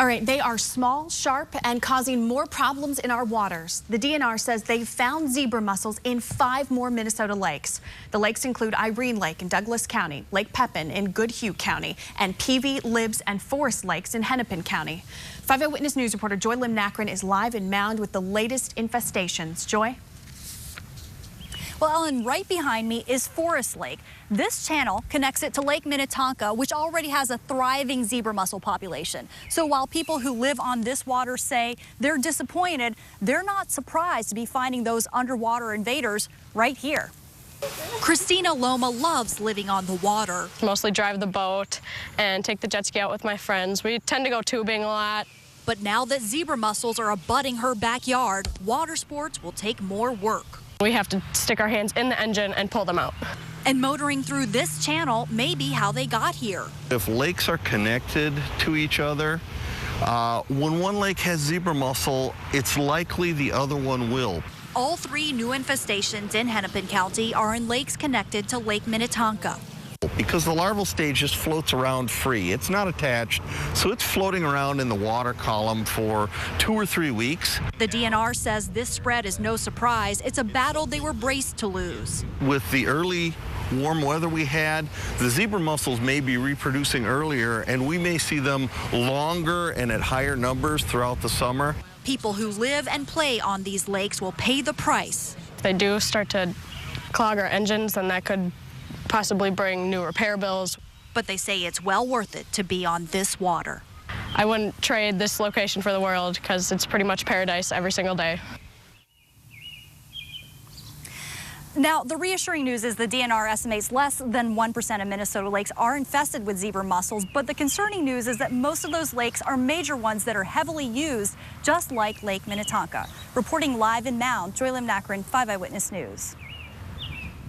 All right, they are small, sharp, and causing more problems in our waters. The DNR says they've found zebra mussels in 5 more Minnesota lakes. The lakes include Irene Lake in Douglas County, Lake Pepin in Goodhue County, and Peavy, Libbs, and Forest Lakes in Hennepin County. 5 Eyewitness News reporter Joy Lim-Nakrin is live in Mound with the latest infestations. Joy? Well, Ellen, right behind me is Forest Lake. This channel connects it to Lake Minnetonka, which already has a thriving zebra mussel population. So while people who live on this water say they're disappointed, they're not surprised to be finding those underwater invaders right here. Christina Loma loves living on the water. Mostly drive the boat and take the jet ski out with my friends. We tend to go tubing a lot. But now that zebra mussels are abutting her backyard, water sports will take more work. We have to stick our hands in the engine and pull them out. And motoring through this channel may be how they got here. If lakes are connected to each other, when one lake has zebra mussel, it's likely the other one will. All 3 new infestations in Hennepin County are in lakes connected to Lake Minnetonka. Because the larval stage just floats around free. It's not attached, so it's floating around in the water column for 2 or 3 weeks. The DNR says this spread is no surprise. It's a battle they were braced to lose. With the early warm weather we had, the zebra mussels may be reproducing earlier, and we may see them longer and at higher numbers throughout the summer. People who live and play on these lakes will pay the price. If they do start to clog our engines, then that could possibly bring new repair bills. But they say it's well worth it to be on this water. I wouldn't trade this location for the world because it's pretty much paradise every single day. Now, the reassuring news is the DNR estimates less than 1% of Minnesota lakes are infested with zebra mussels, but the concerning news is that most of those lakes are major ones that are heavily used, just like Lake Minnetonka. Reporting live in Mound, Joy Lim-Nakrin, 5 Eyewitness News.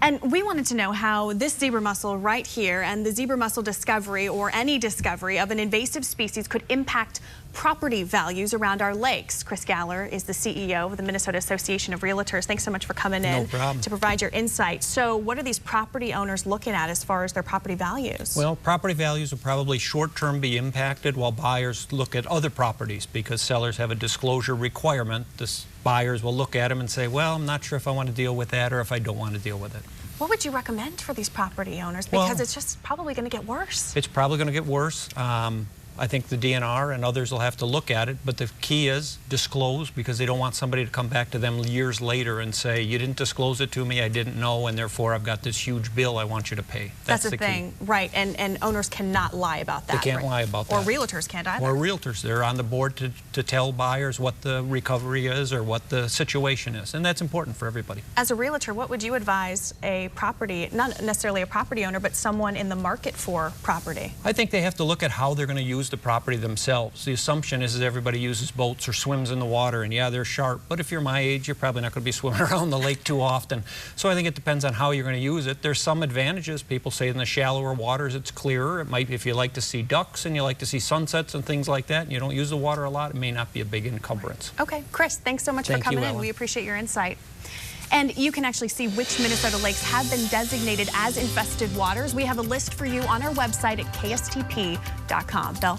And we wanted to know how this zebra mussel right here and the zebra mussel discovery or any discovery of an invasive species could impact property values around our lakes. Chris Galler is the CEO of the Minnesota Association of Realtors. Thanks so much for coming in to provide your insight. So what are these property owners looking at as far as their property values? Well, property values will probably short-term be impacted while buyers look at other properties because sellers have a disclosure requirement. Buyers will look at them and say, well, I'm not sure if I want to deal with that or if I don't want to deal with it. What would you recommend for these property owners? Because it's just probably going to get worse. It's probably going to get worse. I think the DNR and others will have to look at it, but the key is disclose because they don't want somebody to come back to them years later and say, you didn't disclose it to me, I didn't know, and therefore I've got this huge bill I want you to pay. That's the thing, right, and owners cannot lie about that. They can't lie about that. Or realtors can't either. Or realtors, they're on the board to tell buyers what the recovery is or what the situation is, and that's important for everybody. As a realtor, what would you advise a property, not necessarily a property owner, but someone in the market for property? I think they have to look at how they're going to use the property themselves. The assumption is that everybody uses boats or swims in the water, and yeah, they're sharp, but if you're my age, you're probably not going to be swimming around the lake too often. So I think it depends on how you're going to use it. There's some advantages. People say in the shallower waters it's clearer. It might, if you like to see ducks and you like to see sunsets and things like that, and you don't use the water a lot, it may not be a big encumbrance. Okay, Chris, thanks so much for coming in. We appreciate your insight. And you can actually see which Minnesota lakes have been designated as infested waters. We have a list for you on our website at kstp.com. Bill?